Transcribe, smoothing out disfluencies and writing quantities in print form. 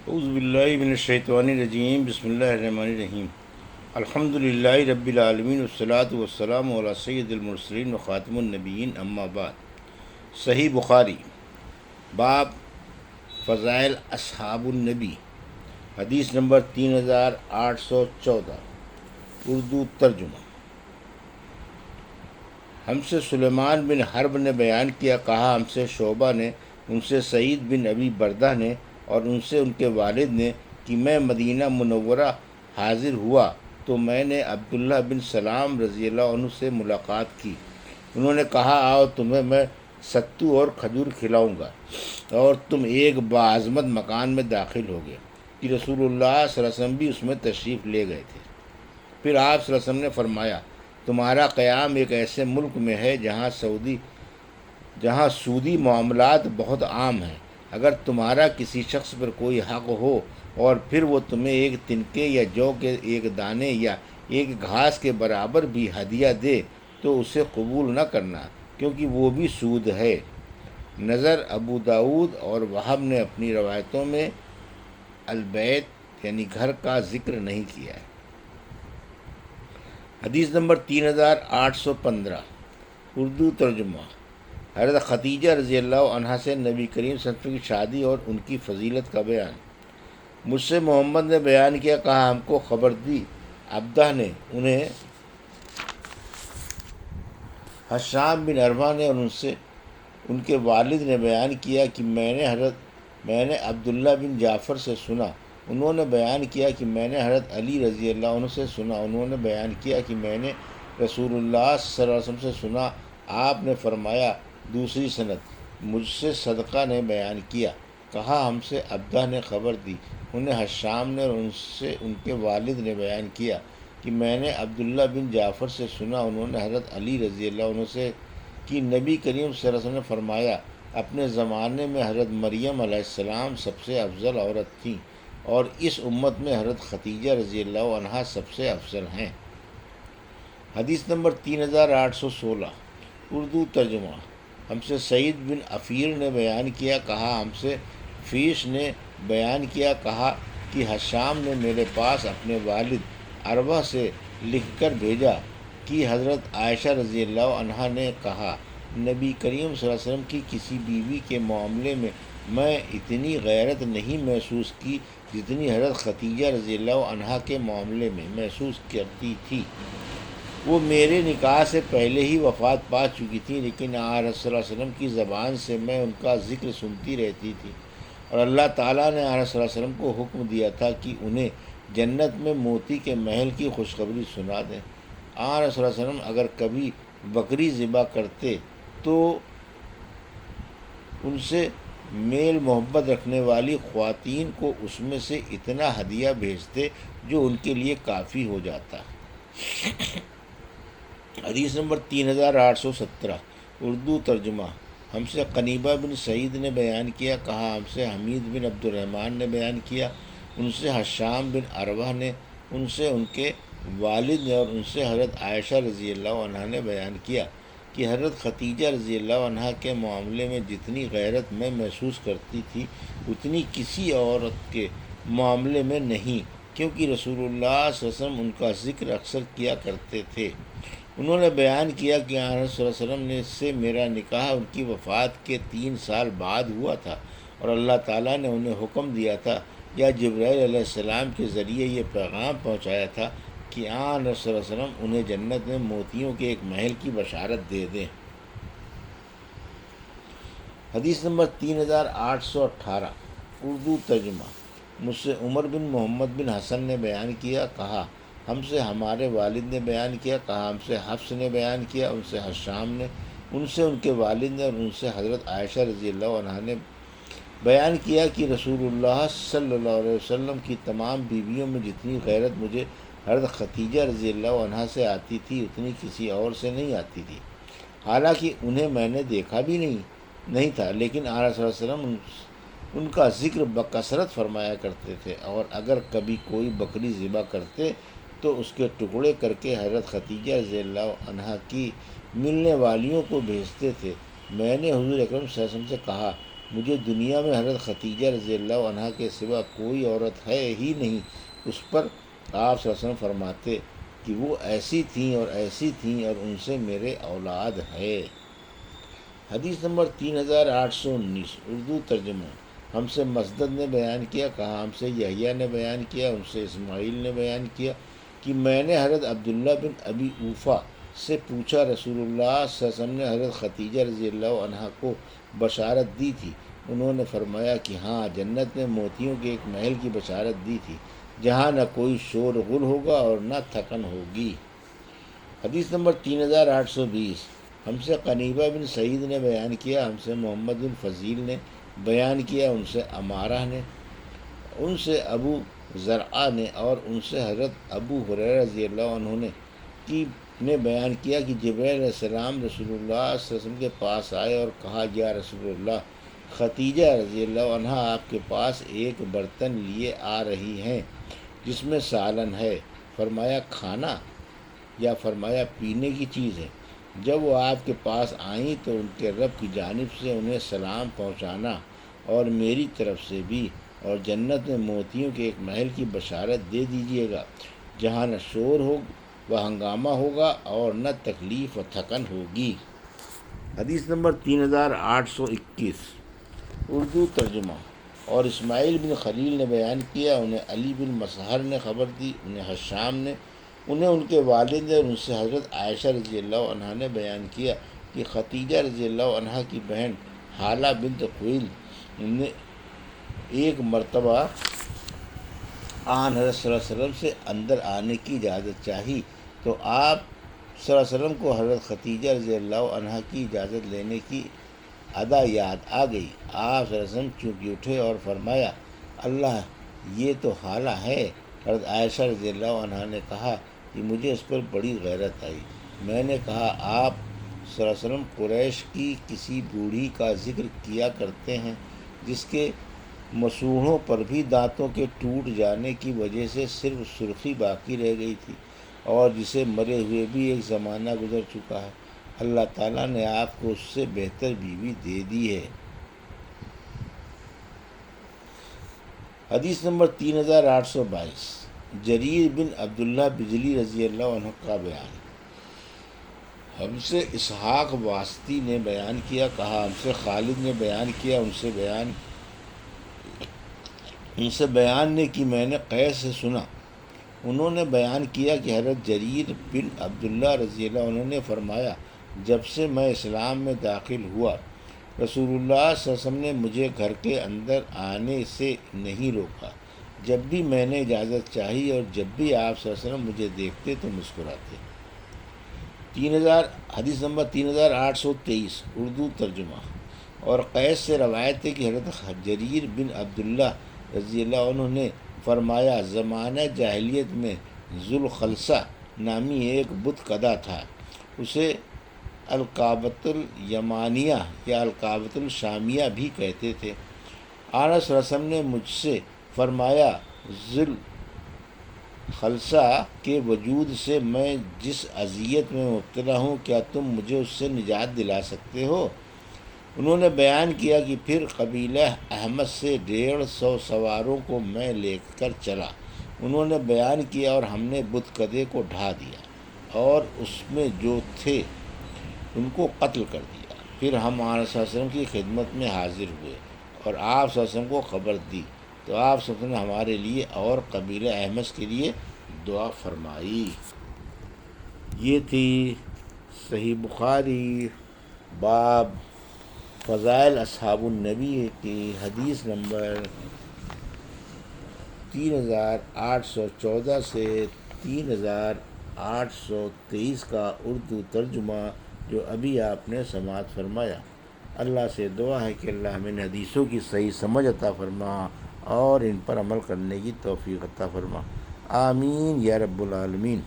اعوذ باللہ من الشیطان الرجیم، بسم اللہ الرحمن الرحیم۔ الحمد للہ رب العالمین والصلاة والسلام علی سید المرسلین و خاتم النبیین، اما بعد۔ صحیح بخاری، باب فضائل اصحاب النبی، حدیث نمبر 3814، اردو ترجمہ۔ ہم سے سلیمان بن حرب نے بیان کیا، کہا ہم سے شعبہ نے، ان سے سعید بن ابی بردہ نے، اور ان سے ان کے والد نے، کہ میں مدینہ منورہ حاضر ہوا تو میں نے عبداللہ بن سلام رضی اللہ عنہ سے ملاقات کی۔ انہوں نے کہا، آؤ تمہیں میں ستو اور کھجور کھلاؤں گا، اور تم ایک باعظمت مکان میں داخل ہو گئے کہ رسول اللہ صلی اللہ علیہ وسلم بھی اس میں تشریف لے گئے تھے۔ پھر آپ صلی اللہ علیہ وسلم نے فرمایا، تمہارا قیام ایک ایسے ملک میں ہے جہاں سودی معاملات بہت عام ہیں۔ اگر تمہارا کسی شخص پر کوئی حق ہو اور پھر وہ تمہیں ایک تنکے یا جو کے ایک دانے یا ایک گھاس کے برابر بھی ہدیہ دے تو اسے قبول نہ کرنا، کیونکہ وہ بھی سود ہے۔ نظر ابو داود اور وہب نے اپنی روایتوں میں البیت یعنی گھر کا ذکر نہیں کیا ہے۔ حدیث نمبر 3815، اردو ترجمہ۔ حضرت خدیجہ رضی اللہ عنہا سے نبی کریم صلی اللہ علیہ وسلم کی شادی اور ان کی فضیلت کا بیان۔ مجھ سے محمد نے بیان کیا، کہا ہم کو خبر دی عبدہ نے، انہیں حشام بن عروہ نے، اور ان سے ان کے والد نے بیان کیا کہ میں نے عبداللہ بن جعفر سے سنا۔ انہوں نے بیان کیا کہ میں نے حضرت علی رضی اللہ عنہ سے سنا۔ انہوں نے بیان کیا کہ میں نے رسول اللہ صلی اللہ علیہ وسلم سے سنا، آپ نے فرمایا۔ دوسری سند، مجھ سے صدقہ نے بیان کیا، کہا ہم سے عبدہ نے خبر دی، انہیں حشام نے، اور ان سے ان کے والد نے بیان کیا کہ میں نے عبداللہ بن جعفر سے سنا۔ انہوں نے حضرت علی رضی اللہ عنہ سے کہ نبی کریم صلی اللہ علیہ وسلم نے فرمایا، اپنے زمانے میں حضرت مریم علیہ السلام سب سے افضل عورت تھیں، اور اس امت میں حضرت خدیجہ رضی اللہ عنہا سب سے افضل ہیں۔ حدیث نمبر 3816، اردو ترجمہ۔ ہم سے سعید بن عفیر نے بیان کیا، کہا ہم سے فیش نے بیان کیا، کہا کہ حشام نے میرے پاس اپنے والد عروہ سے لکھ کر بھیجا کہ حضرت عائشہ رضی اللہ عنہا نے کہا، نبی کریم صلی اللہ علیہ وسلم کی کسی بیوی کے معاملے میں اتنی غیرت نہیں محسوس کی جتنی حضرت خدیجہ رضی اللہ عنہا کے معاملے میں محسوس کرتی تھی۔ وہ میرے نکاح سے پہلے ہی وفات پا چکی تھیں، لیکن آپ صلی اللہ علیہ وسلم کی زبان سے میں ان کا ذکر سنتی رہتی تھی، اور اللہ تعالیٰ نے آپ صلی اللہ علیہ وسلم کو حکم دیا تھا کہ انہیں جنت میں موتی کے محل کی خوشخبری سنا دیں۔ آپ صلی اللہ علیہ وسلم اگر کبھی بکری ذبح کرتے تو ان سے میل محبت رکھنے والی خواتین کو اس میں سے اتنا ہدیہ بھیجتے جو ان کے لیے کافی ہو جاتا۔ حدیث نمبر 3817، اردو ترجمہ۔ ہم سے قنیبہ بن سعید نے بیان کیا، کہا ہم سے حمید بن عبد الرحمن نے بیان کیا، ان سے حشام بن عروہ نے، ان سے ان کے والد نے، اور ان سے حضرت عائشہ رضی اللہ عنہا نے بیان کیا کہ حضرت خدیجہ رضی اللہ عنہا کے معاملے میں جتنی غیرت میں محسوس کرتی تھی اتنی کسی عورت کے معاملے میں نہیں، کیونکہ رسول اللہ صلی اللہ علیہ وسلم ان کا ذکر اکثر کیا کرتے تھے۔ انہوں نے بیان کیا کہ آپ صلی اللہ علیہ وسلم نے سے میرا نکاح ان کی وفات کے 3 سال بعد ہوا تھا، اور اللہ تعالیٰ نے انہیں حکم دیا تھا یا جبرائیل علیہ السلام کے ذریعے یہ پیغام پہنچایا تھا کہ آپ صلی اللہ علیہ وسلم انہیں جنت میں موتیوں کے ایک محل کی بشارت دے دیں۔ حدیث نمبر 3818، اردو ترجمہ۔ مجھ سے عمر بن محمد بن حسن نے بیان کیا، کہا ہم سے ہمارے والد نے بیان کیا، کہا ہم سے حفص نے بیان کیا، ان سے حشام نے، ان سے ان کے والد نے، اور ان سے حضرت عائشہ رضی اللہ عنہا نے بیان کیا کہ رسول اللہ صلی اللہ علیہ وسلم کی تمام بیویوں میں جتنی غیرت مجھے حضرت خدیجہ رضی اللہ عنہا سے آتی تھی اتنی کسی اور سے نہیں آتی تھی، حالانکہ انہیں میں نے دیکھا بھی نہیں تھا، لیکن آپ صلی اللہ علیہ وسلم ان کا ذکر بکثرت فرمایا کرتے تھے، اور اگر کبھی کوئی بکری ذبح کرتے تو اس کے ٹکڑے کر کے حضرت خدیجہ رضی اللہ عنہا کی ملنے والیوں کو بھیجتے تھے۔ میں نے حضور اکرم صلی اللہ علیہ وسلم سے کہا، مجھے دنیا میں حضرت ختیجہ رضی اللہ عنہا کے سوا کوئی عورت ہے ہی نہیں۔ اس پر آپ صلی اللہ علیہ وسلم فرماتے کہ وہ ایسی تھیں اور ایسی تھیں اور ان سے میرے اولاد ہے۔ حدیث نمبر 3819 اردو ترجمہ۔ ہم سے مسدد نے بیان کیا، کہا ہم سے یحییٰ نے بیان کیا، ان سے اسماعیل نے بیان کیا کہ میں نے حضرت عبداللہ بن ابی اوفا سے پوچھا، رسول اللہ صلی اللہ علیہ وسلم نے حضرت ختیجہ رضی اللہ عنہا کو بشارت دی تھی؟ انہوں نے فرمایا کہ ہاں، جنت میں موتیوں کے ایک محل کی بشارت دی تھی جہاں نہ کوئی شور غل ہوگا اور نہ تھکن ہوگی۔ حدیث نمبر 3820 ہم سے قنیبہ بن سعید نے بیان کیا، ہم سے محمد بن فضیل نے بیان کیا، ان سے امارہ نے، ان سے ابو زرعہ نے، اور ان سے حضرت ابو ہریرہ رضی اللہ عنہ نے بیان کیا کہ جبرائیل علیہ السلام رسول اللہ صلی اللہ علیہ وسلم کے پاس آئے اور کہا، یا رسول اللہ، ختیجہ رضی اللہ عنہ آپ کے پاس ایک برتن لیے آ رہی ہیں جس میں سالن ہے۔ فرمایا کھانا، یا فرمایا پینے کی چیز ہے؟ جب وہ آپ کے پاس آئیں تو ان کے رب کی جانب سے انہیں سلام پہنچانا اور میری طرف سے بھی، اور جنت میں موتیوں کے ایک محل کی بشارت دے دیجیے گا جہاں نہ شور ہو و ہنگامہ ہوگا اور نہ تکلیف و تھکن ہوگی۔ حدیث نمبر 3821 اردو ترجمہ۔ اور اسماعیل بن خلیل نے بیان کیا، انہیں علی بن مسہر نے خبر دی، انہیں حشام نے، انہیں ان کے والد نے، اور ان سے حضرت عائشہ رضی اللہ عنہا نے بیان کیا کہ ختیجہ رضی اللہ عنہا کی بہن حالہ بنت خویلد نے ایک مرتبہ آن حضرت صلی اللہ علیہ وسلم سے اندر آنے کی اجازت چاہی تو آپ صلی اللہ علیہ وسلم کو حضرت ختیجہ رضی اللہ عنہا کی اجازت لینے کی ادا یاد آ گئی۔ آپ صلی اللہ علیہ وسلم چونکہ اٹھے اور فرمایا، اللہ، یہ تو حالہ ہے۔ حضرت عائشہ رضی اللہ عنہا نے کہا کہ مجھے اس پر بڑی غیرت آئی۔ میں نے کہا، آپ صلی اللہ علیہ وسلم قریش کی کسی بوڑھی کا ذکر کیا کرتے ہیں جس کے مسوڑھوں پر بھی دانتوں کے ٹوٹ جانے کی وجہ سے صرف سرخی باقی رہ گئی تھی، اور جسے مرے ہوئے بھی ایک زمانہ گزر چکا ہے۔ اللہ تعالیٰ نے آپ کو اس سے بہتر بیوی دے دی ہے۔ حدیث نمبر 3822 جریر بن عبداللہ بجلی رضی اللہ عنہ کا بیان۔ ہم سے اسحاق واسطی نے بیان کیا، کہا ہم سے خالد نے بیان کیا، ان سے بیان نے کہ میں نے قیس سے سنا، انہوں نے بیان کیا کہ حضرت جریر بن عبداللہ رضی اللہ عنہ نے فرمایا، جب سے میں اسلام میں داخل ہوا، رسول اللہ صلی اللہ علیہ وسلم نے مجھے گھر کے اندر آنے سے نہیں روکا۔ جب بھی میں نے اجازت چاہی اور جب بھی آپ صلی اللہ علیہ وسلم مجھے دیکھتے تو مسکراتے۔ حدیث نمبر 3823 اردو ترجمہ۔ اور قیس سے روایت ہے کہ حضرت جریر بن عبداللہ رضی اللہ عنہ نے فرمایا، زمانہ جاہلیت میں ذوالخلصہ نامی ایک بت کدا تھا، اسے الکعبۃ الیمانیہ یا الکعبۃ الشامیہ بھی کہتے تھے۔ آنس صلی اللہ علیہ وسلم نے مجھ سے فرمایا، ذوالخلصہ کے وجود سے میں جس اذیت میں مبتلا ہوں، کیا تم مجھے اس سے نجات دلا سکتے ہو؟ انہوں نے بیان کیا کہ پھر قبیلہ احمد سے 150 سواروں کو میں لے کر چلا۔ انہوں نے بیان کیا اور ہم نے بت کدے کو ڈھا دیا اور اس میں جو تھے ان کو قتل کر دیا۔ پھر ہم آن صلی اللہ علیہ وسلم کی خدمت میں حاضر ہوئے اور آپ صلی اللہ علیہ وسلم کو خبر دی تو آپ صلی اللہ علیہ وسلم نے ہمارے لیے اور قبیلہ احمد کے لیے دعا فرمائی۔ یہ تھی صحیح بخاری باب فضائل اصحاب النبی کی حدیث نمبر 3814 سے 3823 کا اردو ترجمہ جو ابھی آپ نے سماعت فرمایا۔ اللہ سے دعا ہے کہ اللہ ہمیں ان حدیثوں کی صحیح سمجھ عطا فرما اور ان پر عمل کرنے کی توفیق عطا فرما۔ آمین یا رب العالمین۔